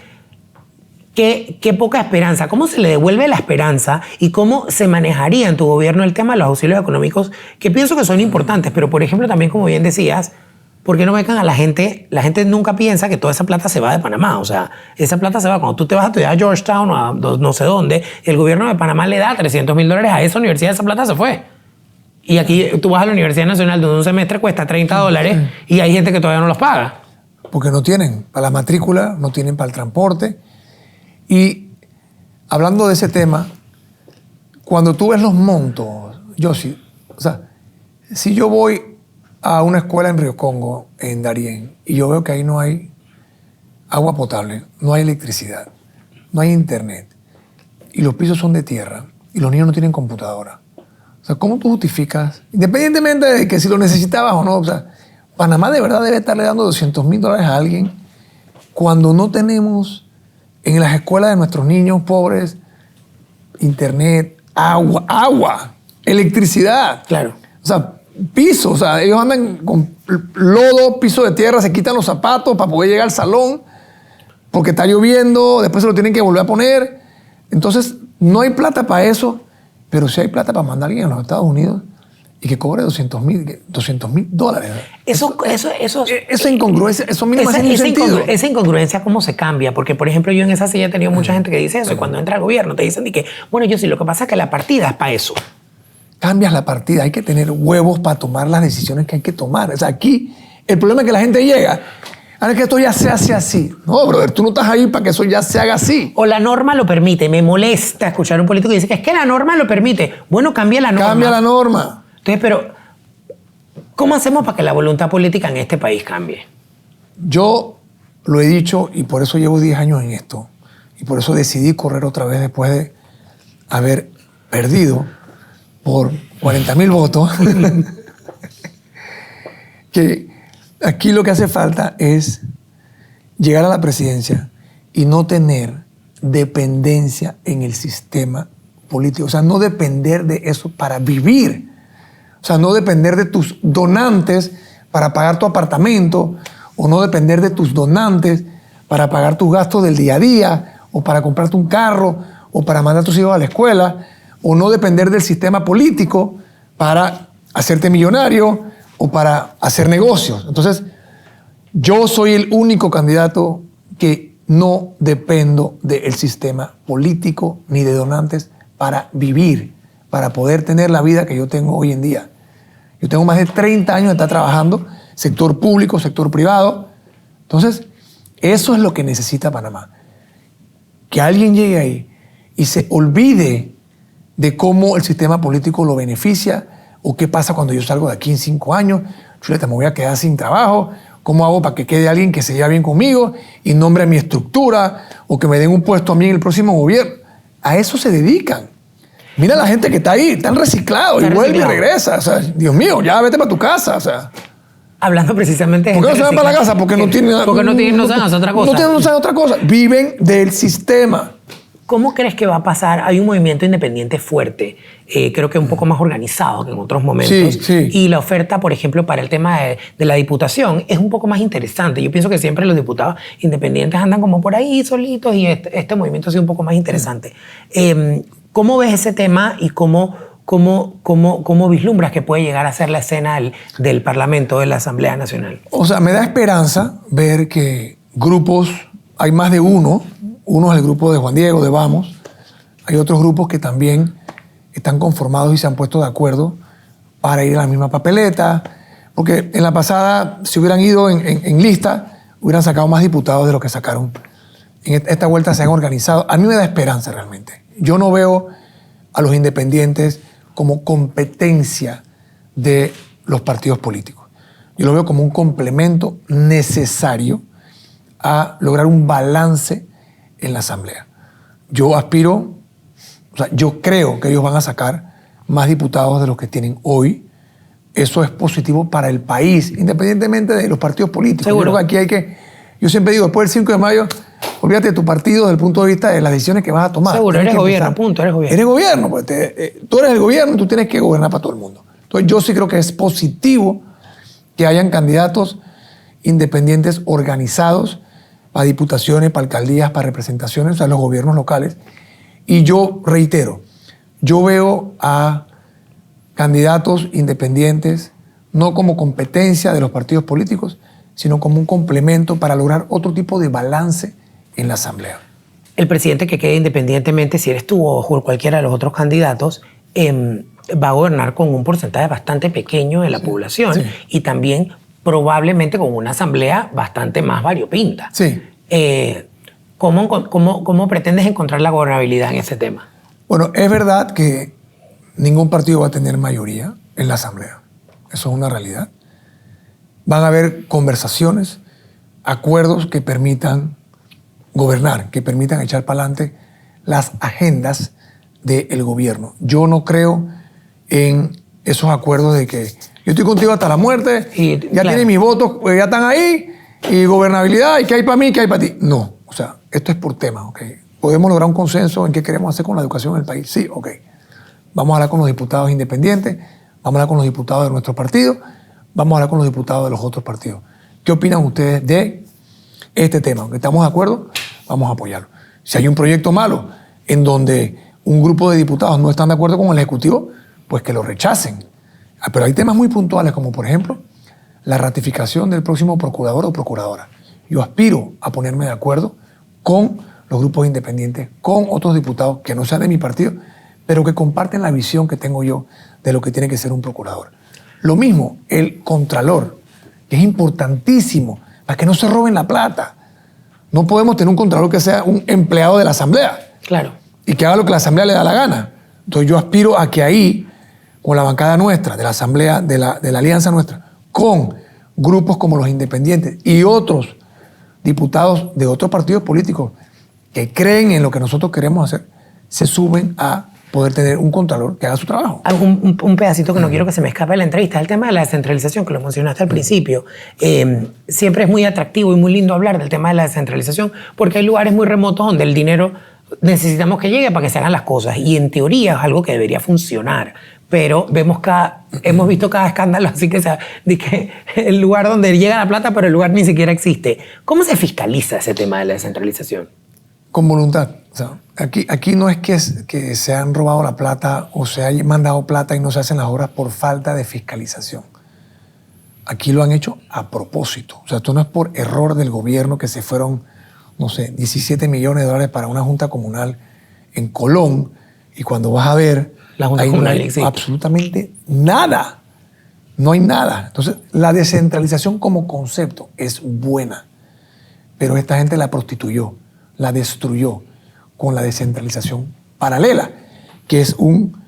Qué poca esperanza. ¿Cómo se le devuelve la esperanza y cómo se manejaría en tu gobierno el tema de los auxilios económicos? Que pienso que son importantes, pero por ejemplo también, como bien decías, ¿por qué no becan a la gente? La gente nunca piensa que toda esa plata se va de Panamá. O sea, esa plata se va cuando tú te vas a estudiar a Georgetown o a no sé dónde. El gobierno de Panamá le da $300,000 a esa universidad, esa plata se fue. Y aquí tú vas a la Universidad Nacional donde un semestre cuesta $30 y hay gente que todavía no los paga. Porque no tienen para la matrícula, no tienen para el transporte. Y hablando de ese tema, cuando tú ves los montos, o sea, si yo voy a una escuela en Río Congo, en Darién, y yo veo que ahí no hay agua potable, no hay electricidad, no hay internet, y los pisos son de tierra, y los niños no tienen computadora. O sea, ¿cómo tú justificas, independientemente de que si lo necesitabas o no, o sea, Panamá de verdad debe estarle dando $200,000 a alguien cuando no tenemos en las escuelas de nuestros niños pobres internet, agua, electricidad? Claro. O sea, piso, o sea, ellos andan con lodo, piso de tierra, se quitan los zapatos para poder llegar al salón porque está lloviendo, después se lo tienen que volver a poner. Entonces, no hay plata para eso, pero sí hay plata para mandar a alguien a los Estados Unidos y que cobre $200,000. Esa incongruencia, eso a mí no me hace ningún sentido. Esa incongruencia, ¿cómo se cambia? Porque, por ejemplo, yo en esa silla he tenido mucha gente que dice eso, y cuando entra al gobierno te dicen que, bueno, yo sí, lo que pasa es que la partida es para eso. Cambias la partida, hay que tener huevos para tomar las decisiones que hay que tomar. O sea, aquí el problema es que la gente llega, ahora que esto ya se hace así. No, brother, tú no estás ahí para que eso ya se haga así. O la norma lo permite. Me molesta escuchar a un político que dice que es que la norma lo permite. Bueno, cambia la norma. Cambia la norma. Entonces, pero ¿cómo hacemos para que la voluntad política en este país cambie? Yo lo he dicho y por eso llevo 10 años en esto. Y por eso decidí correr otra vez después de haber perdido por 40,000 votos. Que aquí lo que hace falta es llegar a la presidencia y no tener dependencia en el sistema político. O sea, no depender de eso para vivir. O sea, no depender de tus donantes para pagar tu apartamento, o no depender de tus donantes para pagar tus gastos del día a día, o para comprarte un carro, o para mandar a tus hijos a la escuela, o no depender del sistema político para hacerte millonario o para hacer negocios. Entonces, yo soy el único candidato que no dependo del sistema político ni de donantes para vivir, para poder tener la vida que yo tengo hoy en día. Yo tengo más de 30 años de estar trabajando, sector público, sector privado. Entonces, eso es lo que necesita Panamá. Que alguien llegue ahí y se olvide de cómo el sistema político lo beneficia, o qué pasa cuando yo salgo de aquí en 5 años, chuleta, me voy a quedar sin trabajo, cómo hago para que quede alguien que se lleve bien conmigo y nombre a mi estructura, o que me den un puesto a mí en el próximo gobierno. A eso se dedican. Mira la gente que está ahí, están reciclados y vuelve y regresa. O sea, Dios mío, ya vete para tu casa. O sea, hablando precisamente de ¿por qué no se van para la casa? Porque no tienen... no saben hacer otra cosa. No saben otra cosa. Viven del sistema. ¿Cómo crees que va a pasar? Hay un movimiento independiente fuerte, creo que un poco más organizado que en otros momentos. Sí, sí. Y la oferta, por ejemplo, para el tema de la diputación es un poco más interesante. Yo pienso que siempre los diputados independientes andan como por ahí solitos, y este movimiento ha sido un poco más interesante. ¿Cómo ves ese tema y cómo vislumbras que puede llegar a ser la escena del Parlamento, de la Asamblea Nacional? O sea, me da esperanza ver que grupos, hay más de uno. Uno es el grupo de Juan Diego, de Vamos. Hay otros grupos que también están conformados y se han puesto de acuerdo para ir a la misma papeleta. Porque en la pasada, si hubieran ido en lista, hubieran sacado más diputados de lo que sacaron. En esta vuelta se han organizado. A mí me da esperanza realmente. Yo no veo a los independientes como competencia de los partidos políticos. Yo lo veo como un complemento necesario a lograr un balance en la Asamblea. Yo aspiro, o sea, yo creo que ellos van a sacar más diputados de los que tienen hoy. Eso es positivo para el país, independientemente de los partidos políticos. Seguro. Yo creo que aquí hay que... Yo siempre digo, después del 5 de mayo, olvídate de tu partido desde el punto de vista de las decisiones que vas a tomar. Seguro, Tienes eres que gobierno, empezar. punto, eres gobierno. Eres gobierno, pues tú eres el gobierno y tú tienes que gobernar para todo el mundo. Entonces yo sí creo que es positivo que hayan candidatos independientes organizados para diputaciones, para alcaldías, para representaciones, o sea, los gobiernos locales. Y yo reitero, yo veo a candidatos independientes no como competencia de los partidos políticos, sino como un complemento para lograr otro tipo de balance en la Asamblea. El presidente que quede independientemente, si eres tú o cualquiera de los otros candidatos, va a gobernar con un porcentaje bastante pequeño de la población, sí. Y también probablemente con una asamblea bastante más variopinta. Sí. ¿Cómo pretendes encontrar la gobernabilidad en ese tema? Bueno, es verdad que ningún partido va a tener mayoría en la Asamblea. Eso es una realidad. Van a haber conversaciones, acuerdos que permitan gobernar, que permitan echar para adelante las agendas del gobierno. Yo no creo en esos acuerdos de que yo estoy contigo hasta la muerte, Y, ya claro. tienes mis votos, pues ya están ahí, y gobernabilidad, y qué hay para mí, qué hay para ti. No, o sea, esto es por temas, ¿ok? ¿Podemos lograr un consenso en qué queremos hacer con la educación en el país? Sí, ok. Vamos a hablar con los diputados independientes, vamos a hablar con los diputados de nuestro partido, vamos a hablar con los diputados de los otros partidos. ¿Qué opinan ustedes de este tema? Aunque estamos de acuerdo, vamos a apoyarlo. Si hay un proyecto malo en donde un grupo de diputados no están de acuerdo con el Ejecutivo, pues que lo rechacen Pero hay temas muy puntuales, como por ejemplo, la ratificación del próximo procurador o procuradora. Yo aspiro a ponerme de acuerdo con los grupos independientes, con otros diputados que no sean de mi partido, pero que comparten la visión que tengo yo de lo que tiene que ser un procurador. Lo mismo, el contralor, que es importantísimo para que no se roben la plata. No podemos tener un contralor que sea un empleado de la Asamblea. Claro. Y que haga lo que la Asamblea le da la gana. Entonces yo aspiro a que ahí, con la bancada nuestra, de la Asamblea, de la alianza nuestra, con grupos como los independientes y otros diputados de otros partidos políticos que creen en lo que nosotros queremos hacer, se suben a poder tener un contralor que haga su trabajo. Un pedacito que no quiero que se me escape de la entrevista, el tema de la descentralización, que lo mencionaste al principio. Siempre es muy atractivo y muy lindo hablar del tema de la descentralización, porque hay lugares muy remotos donde el dinero necesitamos que llegue para que se hagan las cosas, y en teoría es algo que debería funcionar. Pero hemos visto cada escándalo, así que, de que el lugar donde llega la plata, pero el lugar ni siquiera existe. ¿Cómo se fiscaliza ese tema de la descentralización? Con voluntad. O sea, aquí no es que se han robado la plata o se haya mandado plata y no se hacen las obras por falta de fiscalización. Aquí lo han hecho a propósito. O sea, esto no es por error del gobierno que se fueron, no sé, 17 millones de dólares para una junta comunal en Colón, y cuando vas a ver, la junta comunal existe. Absolutamente nada. No hay nada. Entonces, la descentralización como concepto es buena, pero esta gente la prostituyó, la destruyó con la descentralización paralela, que es un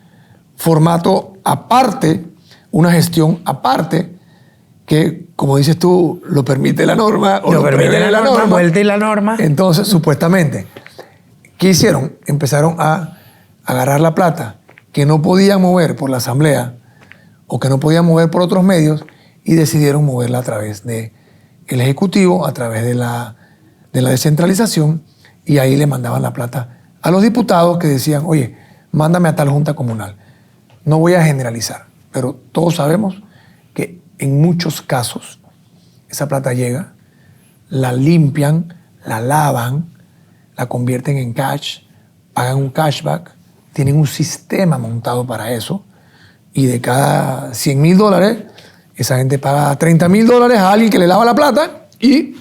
formato aparte, una gestión aparte, que, como dices tú, lo permite la norma o lo permite la norma. Vuelta y la norma. Entonces, supuestamente, ¿qué hicieron? Empezaron a agarrar la plata que no podían mover por la Asamblea o que no podían mover por otros medios, y decidieron moverla a través del Ejecutivo, a través de la descentralización, y ahí le mandaban la plata a los diputados que decían, oye, mándame a tal junta comunal. No voy a generalizar, pero todos sabemos que en muchos casos esa plata llega, la limpian, la lavan, la convierten en cash, pagan un cashback, tienen un sistema montado para eso, y de cada $100,000, esa gente paga $30,000 a alguien que le lava la plata, y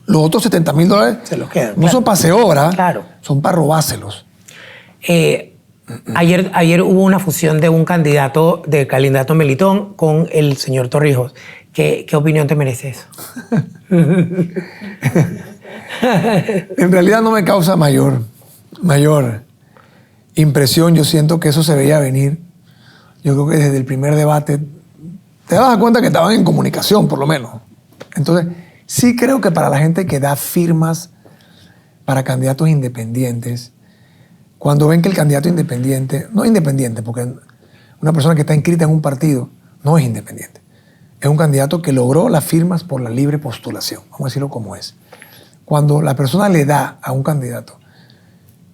los otros $70,000 se los quedan. No son para hacer obra, claro, son para robárselos. Ayer hubo una fusión de un candidato Melitón con el señor Torrijos. ¿Qué opinión te merece eso? En realidad no me causa mayor impresión. Yo siento que eso se veía venir. Yo creo que desde el primer debate te das cuenta que estaban en comunicación, por lo menos. Entonces, sí creo que para la gente que da firmas para candidatos independientes, cuando ven que el candidato independiente, no independiente, porque una persona que está inscrita en un partido no es independiente, es un candidato que logró las firmas por la libre postulación, vamos a decirlo como es. Cuando la persona le da a un candidato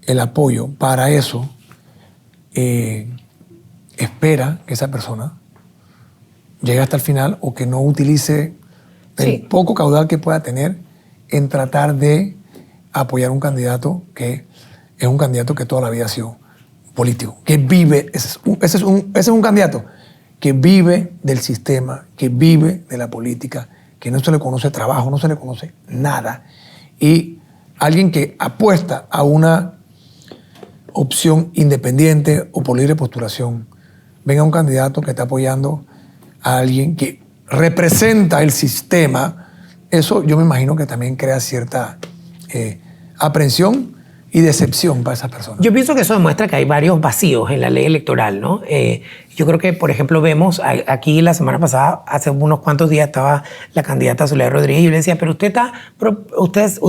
el apoyo para eso, espera que esa persona llegue hasta el final, o que no utilice el poco caudal que pueda tener en tratar de apoyar un candidato que es un candidato que toda la vida ha sido político, que vive, ese es un candidato que vive del sistema, que vive de la política, que no se le conoce trabajo, no se le conoce nada, y alguien que apuesta a una opción independiente o por libre postulación, venga un candidato que está apoyando a alguien que representa el sistema, eso yo me imagino que también crea cierta aprensión y decepción para esas personas. Yo pienso que eso demuestra que hay varios vacíos en la ley electoral, ¿no? Yo creo que, por ejemplo, vemos aquí la semana pasada, hace unos cuantos días, estaba la candidata Soledad Rodríguez, y yo le decía, pero usted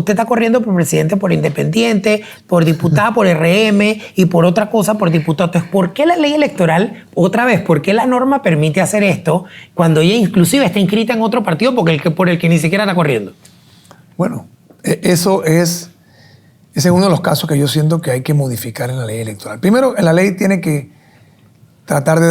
está corriendo por presidente por independiente, por diputada por RM y por otra cosa por diputado. Entonces, ¿por qué la ley electoral, otra vez, por qué la norma permite hacer esto cuando ella inclusive está inscrita en otro partido por el que ni siquiera está corriendo? Bueno, ese es uno de los casos que yo siento que hay que modificar en la ley electoral. Primero, la ley tiene que tratar de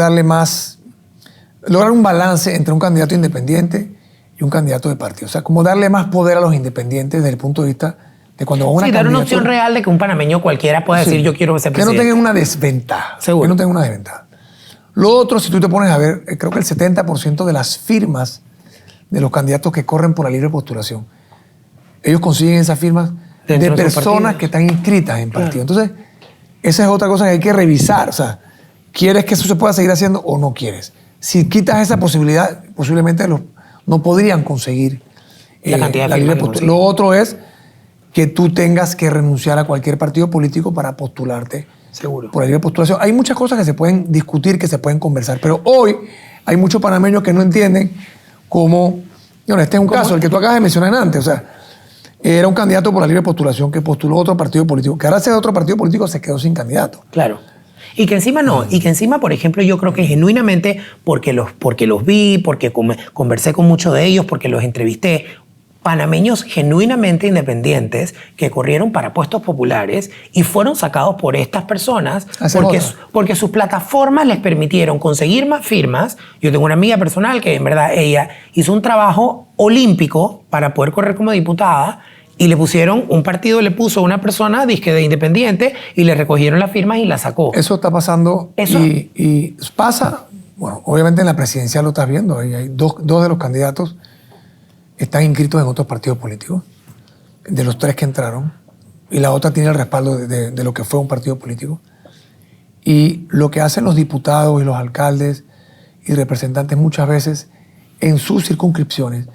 lograr un balance entre un candidato independiente y un candidato de partido. O sea, como darle más poder a los independientes desde el punto de vista de cuando va una candidatura. Sí, dar una opción real de que un panameño cualquiera pueda decir yo quiero ser presidente. Que no tengan una desventaja. Seguro. Que no tengan una desventaja. Lo otro, si tú te pones a ver, creo que el 70% de las firmas de los candidatos que corren por la libre postulación, ellos consiguen esas firmas de personas que están inscritas en partido. Entonces, esa es otra cosa que hay que revisar. O sea, ¿quieres que eso se pueda seguir haciendo o no quieres? Si quitas esa posibilidad, posiblemente no podrían conseguir la cantidad de libre firmas. postulación. Lo otro es que tú tengas que renunciar a cualquier partido político para postularte. Seguro. Por la libre postulación. Hay muchas cosas que se pueden discutir, que se pueden conversar, pero hoy hay muchos panameños que no entienden cómo... Bueno, este es un caso, el que tú acabas de mencionar antes. O sea, era un candidato por la libre postulación que postuló otro partido político, que ahora ese otro partido político se quedó sin candidato. Claro. Y que encima no, y que encima, por ejemplo, yo creo que genuinamente, porque los vi, porque conversé con muchos de ellos, porque los entrevisté, panameños genuinamente independientes que corrieron para puestos populares y fueron sacados por estas personas porque sus plataformas les permitieron conseguir más firmas. Yo tengo una amiga personal que en verdad ella hizo un trabajo olímpico para poder correr como diputada y le pusieron, un partido le puso a una persona disque de independiente y le recogieron las firmas y la sacó. Eso está pasando y pasa, bueno, obviamente en la presidencial lo estás viendo, hay dos de los candidatos están inscritos en otros partidos políticos, de los 3 que entraron, y la otra tiene el respaldo de lo que fue un partido político. Y lo que hacen los diputados y los alcaldes y representantes muchas veces en sus circunscripciones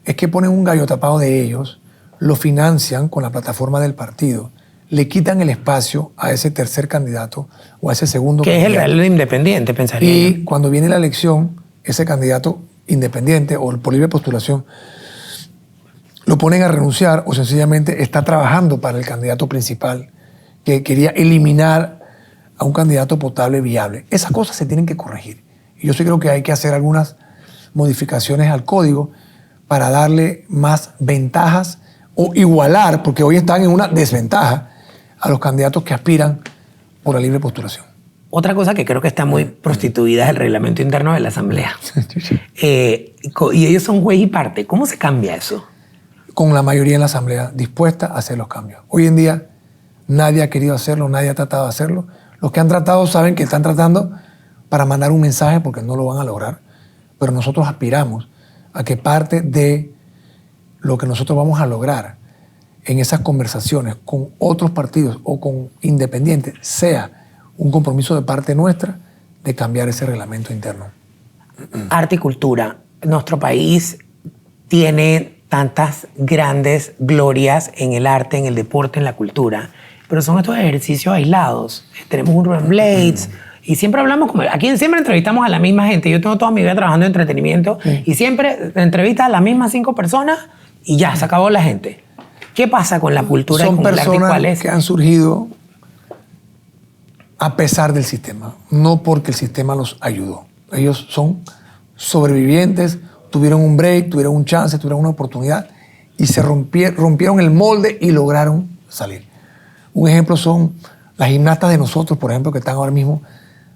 es que ponen un gallo tapado de ellos, lo financian con la plataforma del partido, le quitan el espacio a ese tercer candidato o a ese segundo candidato. Que es el real independiente, pensaría. Y cuando viene la elección, ese candidato independiente o por libre postulación lo ponen a renunciar o sencillamente está trabajando para el candidato principal que quería eliminar a un candidato potable viable. Esas cosas se tienen que corregir. Y yo sí creo que hay que hacer algunas modificaciones al código para darle más ventajas o igualar, porque hoy están en una desventaja, a los candidatos que aspiran por la libre postulación. Otra cosa que creo que está muy prostituida es el reglamento interno de la Asamblea. Y ellos son juez y parte. ¿Cómo se cambia eso? Con la mayoría en la Asamblea dispuesta a hacer los cambios. Hoy en día nadie ha querido hacerlo, nadie ha tratado de hacerlo. Los que han tratado saben que están tratando para mandar un mensaje porque no lo van a lograr, pero nosotros aspiramos a que parte de lo que nosotros vamos a lograr en esas conversaciones con otros partidos o con independientes sea un compromiso de parte nuestra de cambiar ese reglamento interno. Arte y cultura. Nuestro país tiene tantas grandes glorias en el arte, en el deporte, en la cultura, pero son estos ejercicios aislados. Tenemos un Rubén Blades y siempre hablamos, como aquí siempre entrevistamos a la misma gente. Yo tengo toda mi vida trabajando en entretenimiento y siempre entrevistas a las mismas 5 personas y ya, se acabó la gente. ¿Qué pasa con la cultura y con el arte? Son ¿Cuál es? personas que han surgido a pesar del sistema, no porque el sistema los ayudó. Ellos son sobrevivientes, tuvieron un break, tuvieron un chance, tuvieron una oportunidad y se rompieron el molde y lograron salir. Un ejemplo son las gimnastas de nosotros, por ejemplo, que están ahora mismo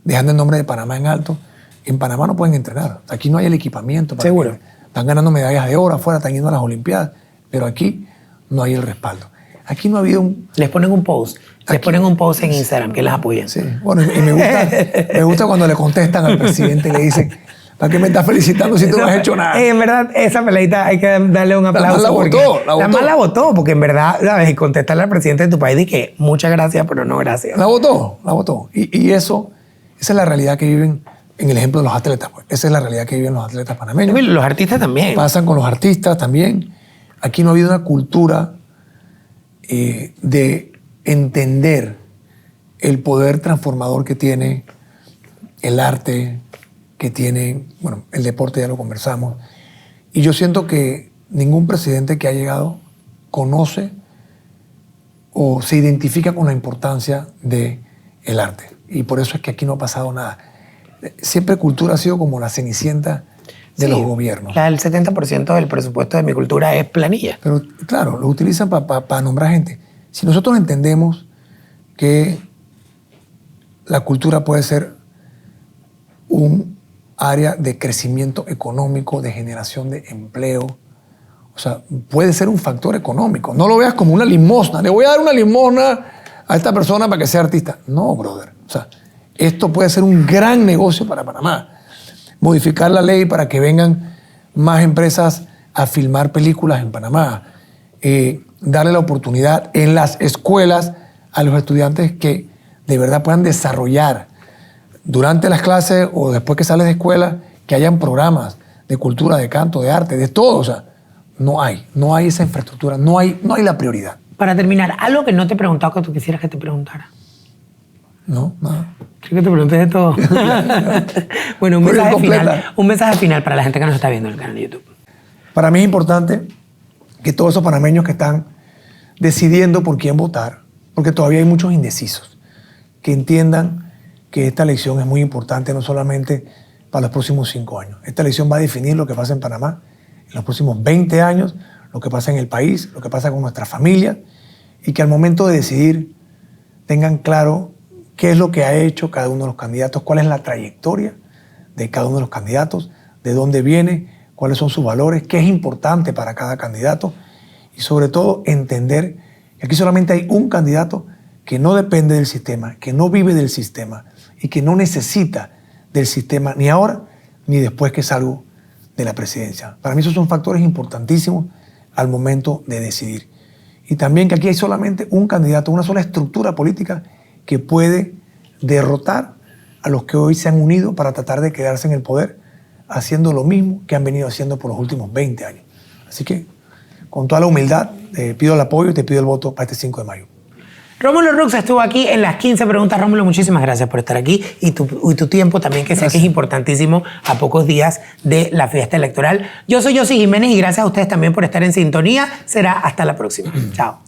dejando el nombre de Panamá en alto. En Panamá no pueden entrenar. Aquí no hay el equipamiento. Seguro. Están ganando medallas de oro afuera, están yendo a las Olimpiadas, pero aquí no hay el respaldo. Aquí no ha habido un... Les ponen un post. Les ponen un post en Instagram que les apoyan. Sí. Bueno, y me gusta cuando le contestan al presidente y le dicen, ¿para qué me estás felicitando si tú no has hecho nada? En verdad, esa peleita hay que darle un aplauso. La más la votó, porque en verdad, ¿sabes? Contestarle al presidente de tu país y que muchas gracias, pero no gracias. La votó. Y eso, esa es la realidad que viven, en el ejemplo de los atletas. Pues. Esa es la realidad que viven los atletas panameños. Los artistas también. Pasan con los artistas también. Aquí no ha habido una cultura de entender el poder transformador que tiene el arte, que tiene, bueno, el deporte ya lo conversamos. Y yo siento que ningún presidente que ha llegado conoce o se identifica con la importancia del arte. Y por eso es que aquí no ha pasado nada. Siempre cultura ha sido como la cenicienta de los gobiernos. El 70% del presupuesto de mi cultura es planilla. Pero claro, lo utilizan para nombrar gente. Si nosotros entendemos que la cultura puede ser un área de crecimiento económico, de generación de empleo, o sea, puede ser un factor económico. No lo veas como una limosna. Le voy a dar una limosna a esta persona para que sea artista. No, brother. O sea, Esto puede ser un gran negocio para Panamá. Modificar la ley para que vengan más empresas a filmar películas en Panamá. Darle la oportunidad en las escuelas a los estudiantes que de verdad puedan desarrollar durante las clases o después que sales de escuela, que hayan programas de cultura, de canto, de arte, de todo. O sea, no hay esa infraestructura, no hay la prioridad. Para terminar, algo que no te he preguntado que tú quisieras que te preguntara. No, nada. Creo que te pregunté de todo. Bueno, un mensaje final para la gente que nos está viendo en el canal de YouTube. Para mí es importante que todos esos panameños que están decidiendo por quién votar, porque todavía hay muchos indecisos, que entiendan que esta elección es muy importante no solamente para los próximos 5 años. Esta elección va a definir lo que pasa en Panamá en los próximos 20 años, lo que pasa en el país, lo que pasa con nuestra familia, y que al momento de decidir tengan claro qué es lo que ha hecho cada uno de los candidatos, cuál es la trayectoria de cada uno de los candidatos, de dónde viene, cuáles son sus valores, qué es importante para cada candidato y sobre todo entender que aquí solamente hay un candidato que no depende del sistema, que no vive del sistema y que no necesita del sistema ni ahora ni después que salgo de la presidencia. Para mí esos son factores importantísimos al momento de decidir. Y también que aquí hay solamente un candidato, una sola estructura política que puede derrotar a los que hoy se han unido para tratar de quedarse en el poder haciendo lo mismo que han venido haciendo por los últimos 20 años. Así que, con toda la humildad, te pido el apoyo y te pido el voto para este 5 de mayo. Rómulo Rux estuvo aquí en las 15 preguntas. Rómulo, muchísimas gracias por estar aquí y tu tiempo también, que sé que es importantísimo a pocos días de la fiesta electoral. Yo soy Yossi Jiménez y gracias a ustedes también por estar en sintonía. Será hasta la próxima. Chao.